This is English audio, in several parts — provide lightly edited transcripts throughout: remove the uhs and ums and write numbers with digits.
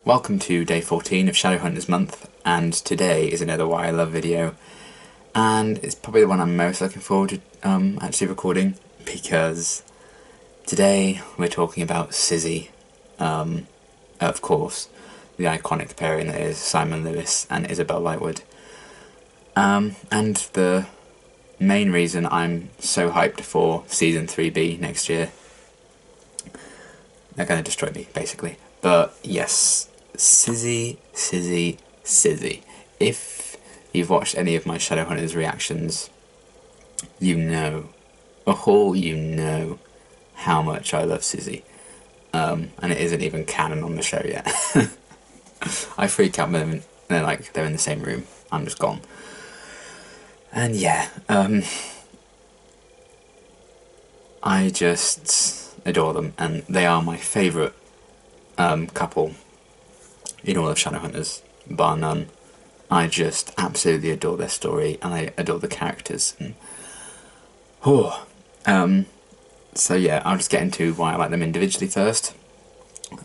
Welcome to day 14 of Shadowhunters month, and today is another Why I Love video, and it's probably the one I'm most looking forward to actually recording, because today we're talking about Sizzy, of course, the iconic pairing that is Simon Lewis and Isabel Lightwood, and the main reason I'm so hyped for Season 3B next year. They're going to destroy me, basically. But yes, Sizzy. If you've watched any of my Shadowhunters reactions, you know how much I love Sizzy. And it isn't even canon on the show yet. I freak out when they're in the same room. I'm just gone. And yeah, I just adore them, and they are my favourite couple in all of Shadowhunters, bar none. I just absolutely adore their story, and I adore the characters. And, so yeah, I'll just get into why I like them individually first.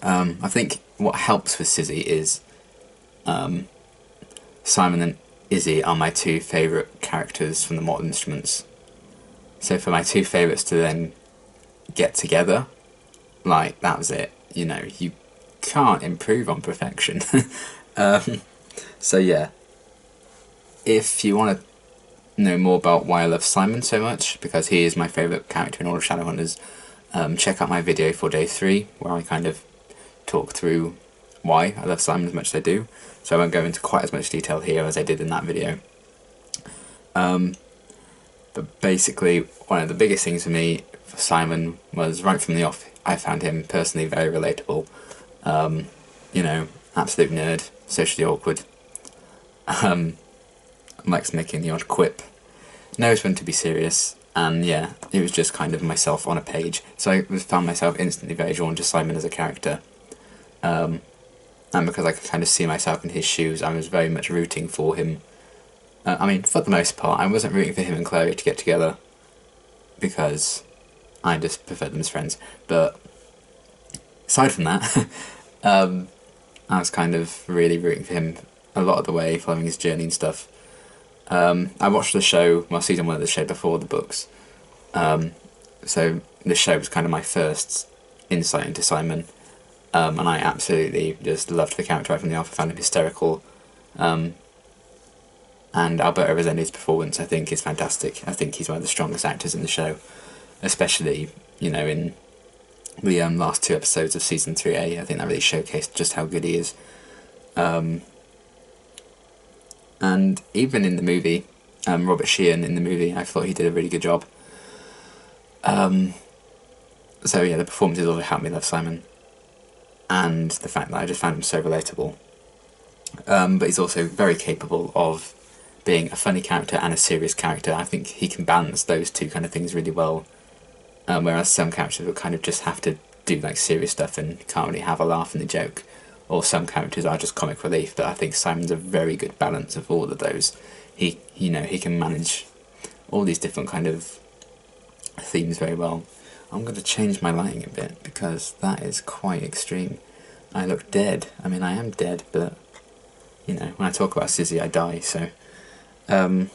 I think what helps with Sizzy is Simon and Izzy are my two favourite characters from the Mortal Instruments. So for my two favourites to then get together, that was it. You know, you can't improve on perfection. So yeah, if you want to know more about why I love Simon so much, because he is my favourite character in all of Shadowhunters, check out my video for day 3, where I kind of talk through why I love Simon as much as I do. So I won't go into quite as much detail here as I did in that video. But basically, one of the biggest things for me for Simon was right from the off, I found him personally very relatable. You know, absolute nerd, socially awkward, likes making the odd quip, knows when to be serious, and yeah, it was just kind of myself on a page. So I found myself instantly very drawn to Simon as a character. And because I could kind of see myself in his shoes, I was very much rooting for him. I mean, for the most part, I wasn't rooting for him and Chloe to get together, because I just preferred them as friends. But aside from that, I was kind of really rooting for him a lot of the way, following his journey and stuff. I watched the show, well, season 1 of the show before the books. So the show was kind of my first insight into Simon. And I absolutely just loved the character right from the off. I found him hysterical. And Alberto Rosendi's performance, I think, is fantastic. I think he's one of the strongest actors in the show, especially, you know, in the last 2 episodes of Season 3A. I think that really showcased just how good he is. And even in the movie, Robert Sheehan in the movie, I thought he did a really good job. So yeah, the performances also helped me love Simon. And the fact that I just found him so relatable. But he's also very capable of being a funny character and a serious character. I think he can balance those two kind of things really well. Whereas some characters will kind of just have to do serious stuff and can't really have a laugh and a joke. Or some characters are just comic relief, but I think Simon's a very good balance of all of those. He can manage all these different kind of themes very well. I'm going to change my lighting a bit, because that is quite extreme. I look dead. I mean, I am dead, but, you know, when I talk about Sizzy, I die, so. And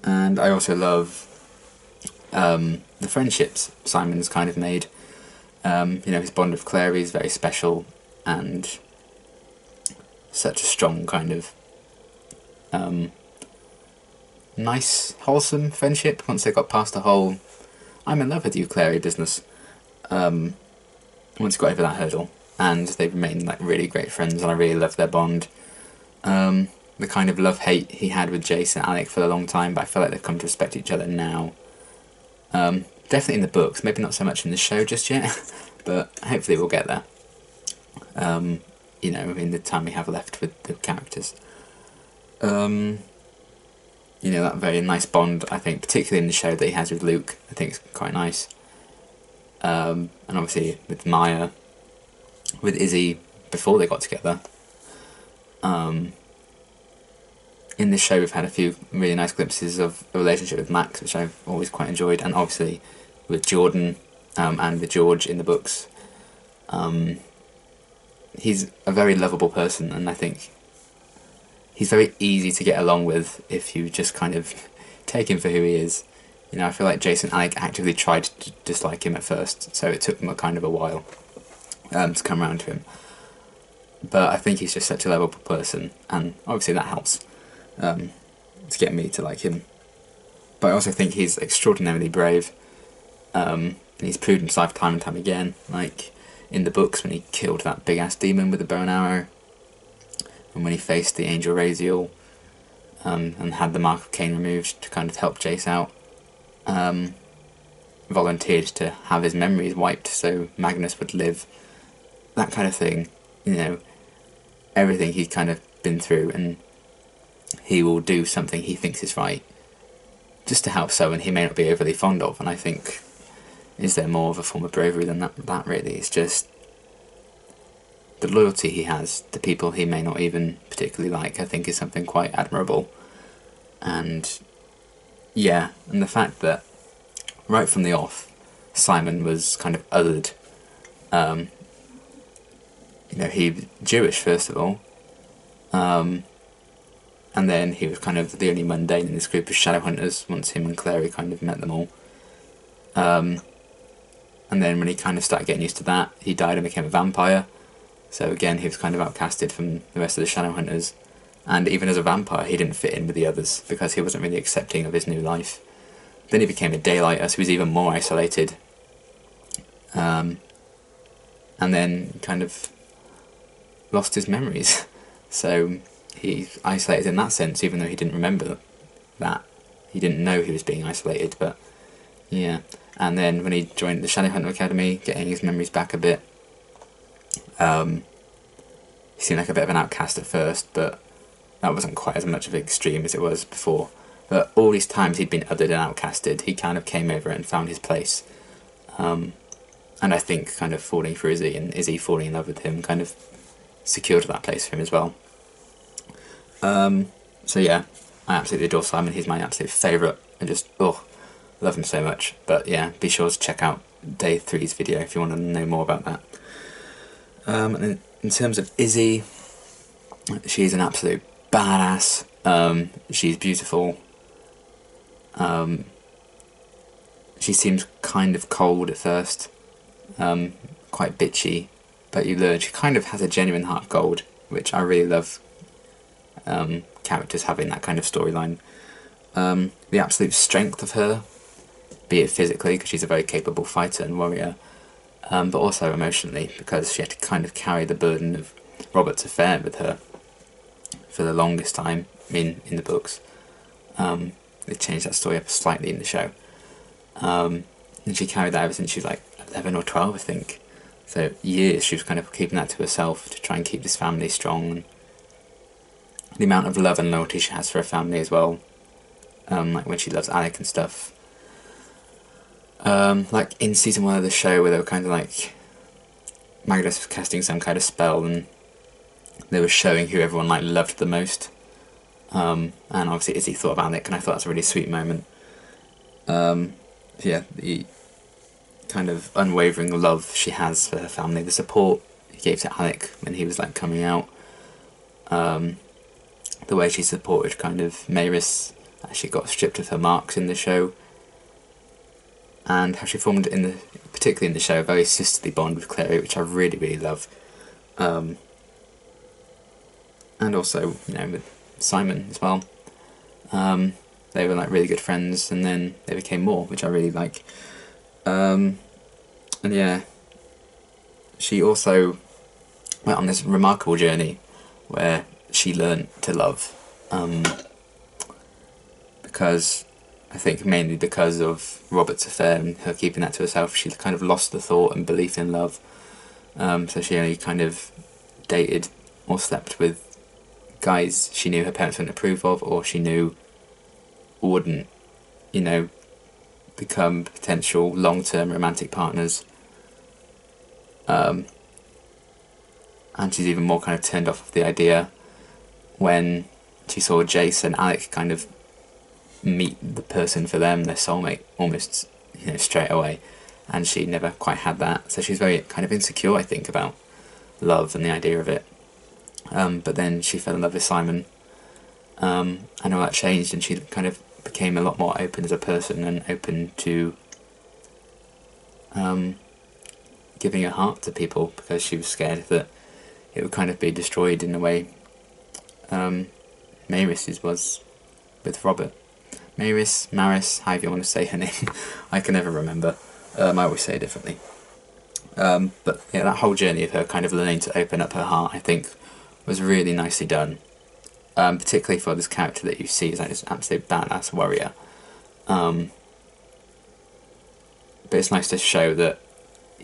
I also love the friendships Simon's kind of made. You know, his bond with Clary is very special, and such a strong kind of nice, wholesome friendship once they got past the whole I'm in love with you, Clary business. Once he got over that hurdle, and they remained really great friends, and I really love their bond. The kind of love-hate he had with Jace and Alec for a long time, but I feel like they've come to respect each other now. Definitely in the books, maybe not so much in the show just yet, but hopefully we'll get there. You know, in the time we have left with the characters. You know, that very nice bond, I think, particularly in the show that he has with Luke, I think it's quite nice. And obviously with Maya, with Izzy, before they got together. In this show we've had a few really nice glimpses of the relationship with Max, which I've always quite enjoyed, and obviously with Jordan and with George in the books. he's a very lovable person, and I think he's very easy to get along with if you just kind of take him for who he is. You know, I feel like Jason and Alec actively tried to dislike him at first, so it took them a kind of a while to come around to him. But I think he's just such a lovable person, and obviously that helps to get me to like him. But I also think he's extraordinarily brave, and he's proved himself time and time again, like in the books when he killed that big-ass demon with a bow and arrow, and when he faced the Angel Raziel, and had the Mark of Cain removed to kind of help Jace out. Volunteered to have his memories wiped so Magnus would live, that kind of thing. You know, everything he's kind of been through, and he will do something he thinks is right just to help someone he may not be overly fond of. And I think, is there more of a form of bravery than that really? It's just the loyalty he has to people he may not even particularly like, I think is something quite admirable. And yeah, and the fact that right from the off Simon was kind of othered. You know, he was Jewish first of all, and then he was kind of the only mundane in this group of Shadowhunters once him and Clary kind of met them all. And then when he kind of started getting used to that, he died and became a vampire. So again, he was kind of outcasted from the rest of the Shadowhunters. And even as a vampire, he didn't fit in with the others because he wasn't really accepting of his new life. Then he became a daylighter, so he was even more isolated. And then kind of lost his memories. So he's isolated in that sense, even though he didn't remember that. He didn't know he was being isolated, but yeah. And then when he joined the Shadowhunter Academy, getting his memories back a bit, he seemed like a bit of an outcast at first, but that wasn't quite as much of an extreme as it was before. But all these times he'd been othered and outcasted, he kind of came over and found his place. And I think kind of falling for Izzy and Izzy falling in love with him kind of secured that place for him as well. So yeah, I absolutely adore Simon. He's my absolute favourite. I just, love him so much. But yeah, be sure to check out Day 3's video if you want to know more about that. And in terms of Izzy, she's an absolute badass. She's beautiful. She seems kind of cold at first, quite bitchy, but you learn she kind of has a genuine heart of gold, which I really love. Characters having that kind of storyline. The absolute strength of her, be it physically, because she's a very capable fighter and warrior, but also emotionally, because she had to kind of carry the burden of Robert's affair with her for the longest time. I mean, in the books. They changed that story up slightly in the show. And she carried that ever since she was like 11 or 12, I think. So years she was kind of keeping that to herself to try and keep this family strong. And the amount of love and loyalty she has for her family as well. Like when she loves Alec and stuff. Like in season 1 of the show where they were kind of like, Magnus was casting some kind of spell and they were showing who everyone like loved the most. And obviously Izzy thought of Alec, and I thought that's a really sweet moment. Yeah, the kind of unwavering love she has for her family, the support he gave to Alec when he was like coming out, the way she supported kind of Maris as she got stripped of her marks in the show, and how she formed particularly in the show, a very sisterly bond with Clary, which I really, really love. And also, you know, with Simon as well. They were like really good friends, and then they became more, which I really like. And yeah, she also went on this remarkable journey where she learned to love, because I think mainly because of Robert's affair and her keeping that to herself, she kind of lost the thought and belief in love. So she only kind of dated or slept with guys she knew her parents wouldn't approve of, or she knew wouldn't, you know, become potential long-term romantic partners. And she's even more kind of turned off of the idea when she saw Jace and Alec kind of meet the person for them, their soulmate, almost, you know, straight away, and she never quite had that. So she's very kind of insecure, I think, about love and the idea of it. But then she fell in love with Simon, and all that changed, and she kind of became a lot more open as a person and open to giving her heart to people, because she was scared that it would kind of be destroyed in a way Maris's was with Robert. Maris, however you want to say her name, I can never remember. I always say it differently. But yeah, that whole journey of her kind of learning to open up her heart, I think, was really nicely done. Particularly for this character that you see as like this absolute badass warrior. But it's nice to show that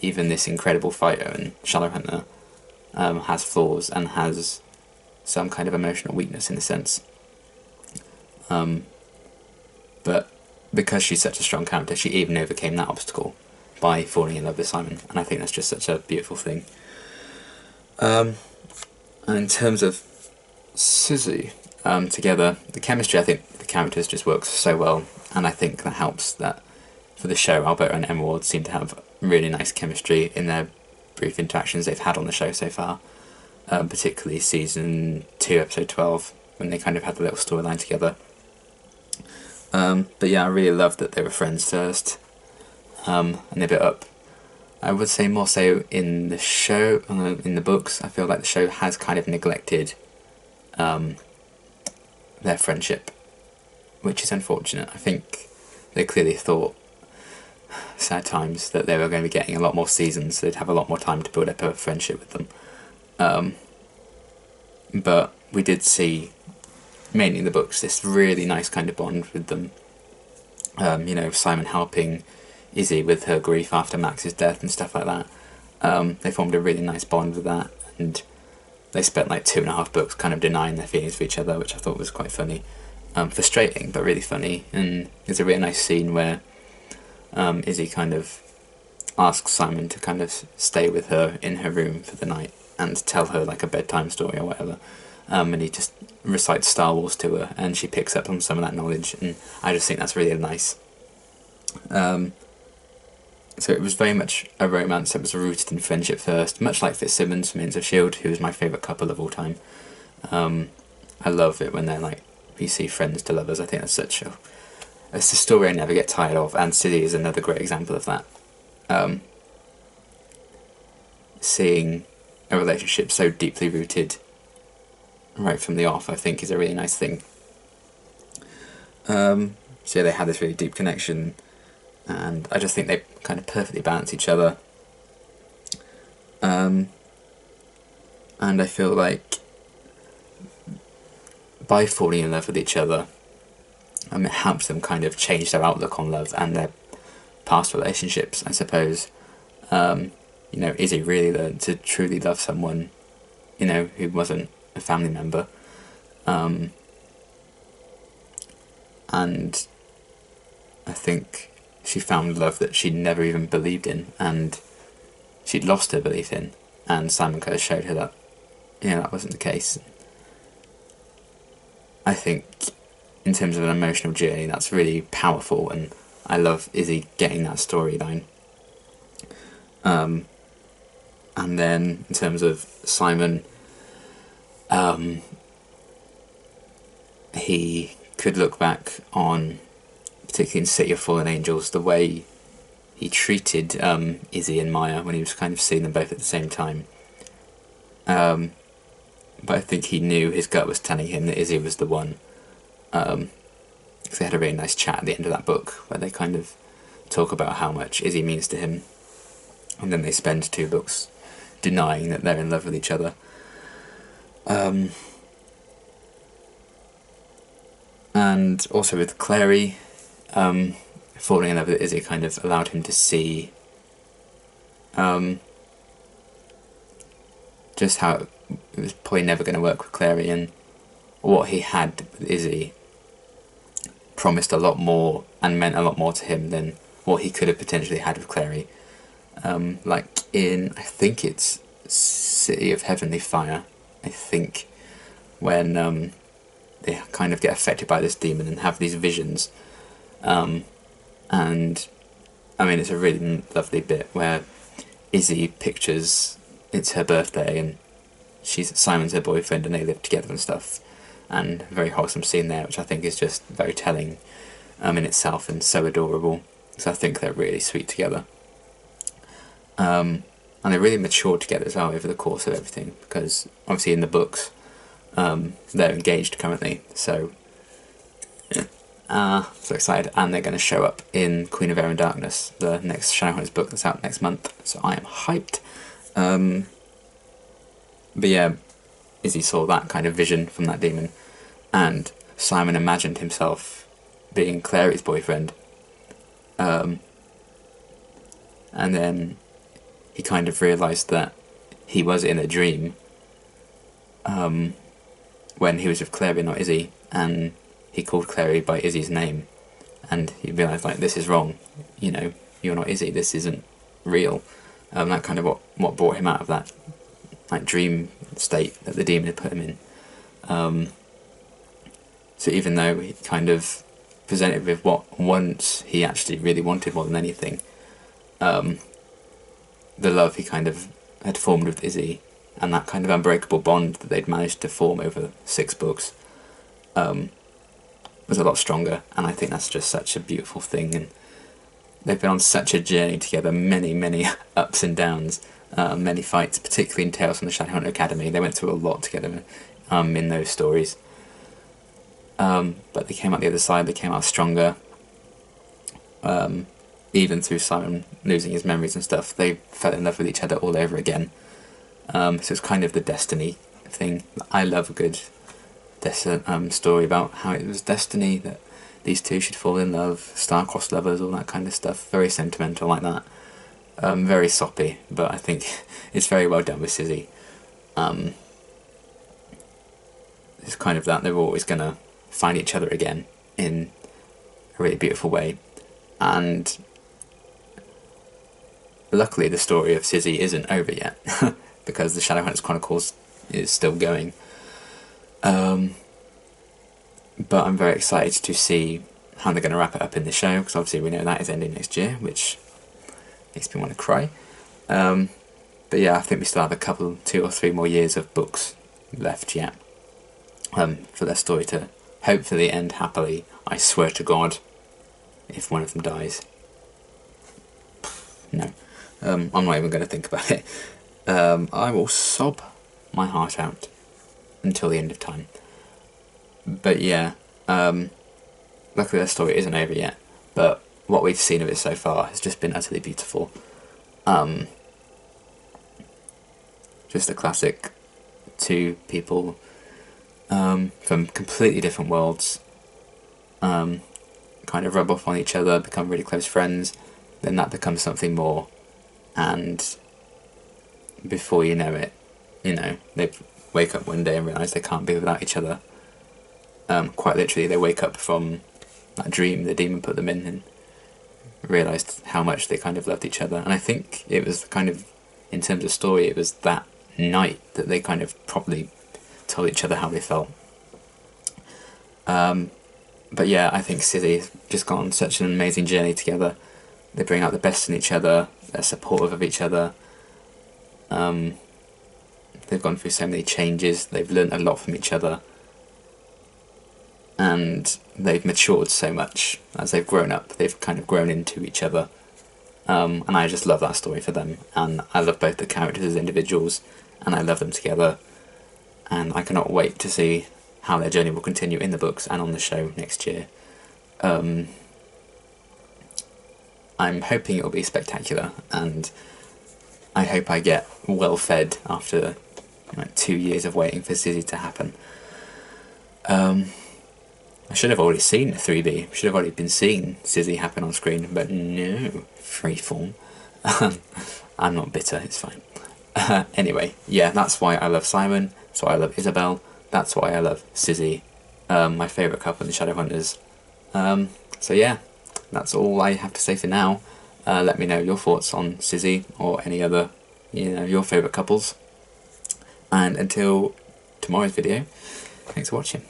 even this incredible fighter and Shadowhunter has flaws and has some kind of emotional weakness in a sense. But because she's such a strong character, she even overcame that obstacle by falling in love with Simon, and I think that's just such a beautiful thing. And in terms of Sizzy, together, the chemistry, I think the characters just work so well, and I think that helps that for the show, Alberta and Emerald seem to have really nice chemistry in their brief interactions they've had on the show so far, particularly season 2, episode 12, when they kind of had the little storyline together. But yeah, I really loved that they were friends first, and they bit up. I would say more so in the show, in the books, I feel like the show has kind of neglected their friendship, which is unfortunate. I think they clearly thought, sad times, that they were going to be getting a lot more seasons, so they'd have a lot more time to build up a friendship with them. But we did see, mainly in the books, this really nice kind of bond with them. You know, Simon helping Izzy with her grief after Max's death and stuff like that. They formed a really nice bond with that, and they spent like 2.5 books kind of denying their feelings for each other, which I thought was quite funny. Frustrating, but really funny. And there's a really nice scene where Izzy kind of asks Simon to kind of stay with her in her room for the night and tell her like a bedtime story or whatever. And he just recites Star Wars to her, and she picks up on some of that knowledge, and I just think that's really nice. So it was very much a romance that was rooted in friendship first, much like Fitzsimmons from Agents of S.H.I.E.L.D., who is my favourite couple of all time. I love it when they're like, you see friends to lovers. I think that's such a... It's a story I never get tired of, and Sizzy is another great example of that. Seeing a relationship so deeply rooted right from the off, I think, is a really nice thing. So yeah, they had this really deep connection, and I just think they kind of perfectly balance each other. And I feel like by falling in love with each other, it helps them kind of change their outlook on love and their past relationships, I suppose. You know, Izzy really learned to truly love someone, you know, who wasn't a family member. And I think she found love that she'd never even believed in, and she'd lost her belief in, and Simon kind of showed her that, you know, that wasn't the case. I think in terms of an emotional journey, that's really powerful, and I love Izzy getting that storyline. And then in terms of Simon, he could look back on, particularly in City of Fallen Angels, the way he treated Izzy and Maya when he was kind of seeing them both at the same time. But I think he knew, his gut was telling him that Izzy was the one. Because they had a really nice chat at the end of that book where they kind of talk about how much Izzy means to him, and then they spend 2 books denying that they're in love with each other. And also with Clary, falling in love with Izzy kind of allowed him to see just how it was probably never going to work with Clary, and what he had with Izzy promised a lot more and meant a lot more to him than what he could have potentially had with Clary. Like in, I think it's City of Heavenly Fire, I think, when they kind of get affected by this demon and have these visions. And I mean, it's a really lovely bit where Izzy pictures it's her birthday and Simon's her boyfriend and they live together and stuff, and a very wholesome scene there, which I think is just very telling in itself and so adorable, because I think they're really sweet together. And they really matured together as well over the course of everything, because obviously in the books they're engaged currently, so so excited, and they're going to show up in Queen of Air and Darkness, the next Shadowhunters book that's out next month, so I am hyped. But yeah, Izzy saw that kind of vision from that demon, and Simon imagined himself being Clary's boyfriend, and then he kind of realised that he was in a dream when he was with Clary, not Izzy, and he called Clary by Izzy's name, and he realised, like, this is wrong, you know, you're not Izzy, this isn't real. That kind of what brought him out of that like dream state that the demon had put him in. So even though he kind of presented with what once he actually really wanted more than anything, the love he kind of had formed with Izzy, and that kind of unbreakable bond that they'd managed to form over 6 books, was a lot stronger, and I think that's just such a beautiful thing. And they've been on such a journey together, many ups and downs, many fights, particularly in Tales from the Shadowhunter Academy. They went through a lot together in those stories, but they came out the other side, they came out stronger. Even through Simon losing his memories and stuff, they fell in love with each other all over again. So it's kind of the destiny thing. I love a good story about how it was destiny that these two should fall in love, star-crossed lovers, all that kind of stuff. Very sentimental like that. Very soppy, but I think it's very well done with Sizzy. It's kind of that they're always going to find each other again in a really beautiful way. And luckily the story of Sizzy isn't over yet, because the Shadowhunters Chronicles is still going. But I'm very excited to see how they're going to wrap it up in the show, because obviously we know that is ending next year, which makes me want to cry. But yeah, I think we still have a couple, 2 or 3 more years of books left yet, for their story to hopefully end happily. I swear to God, if one of them dies. No. I'm not even going to think about it. I will sob my heart out until the end of time. But yeah, luckily their story isn't over yet, but what we've seen of it so far has just been utterly beautiful. Just a classic 2 people from completely different worlds kind of rub off on each other, become really close friends, then that becomes something more, and before you know it, you know, they wake up one day and realise they can't be without each other. Quite literally, they wake up from that dream the demon put them in and realised how much they kind of loved each other. And I think it was kind of, in terms of story, it was that night that they kind of properly told each other how they felt. But yeah, I think Sizzy's just gone on such an amazing journey together. They bring out the best in each other, they're supportive of each other. They've gone through so many changes, they've learnt a lot from each other. And they've matured so much as they've grown up. They've kind of grown into each other. And I just love that story for them. And I love both the characters as individuals, and I love them together. And I cannot wait to see how their journey will continue in the books and on the show next year. I'm hoping it will be spectacular, and I hope I get well fed after like 2 years of waiting for Sizzy to happen. I should have already seen the 3B, should have already been seeing Sizzy happen on screen, but no, freeform. I'm not bitter, it's fine. Anyway, yeah, that's why I love Simon, that's why I love Isabel, that's why I love Sizzy, my favourite couple in the Shadowhunters. So yeah, that's all I have to say for now. Let me know your thoughts on Sizzy or any other, your favourite couples. And until tomorrow's video, thanks for watching.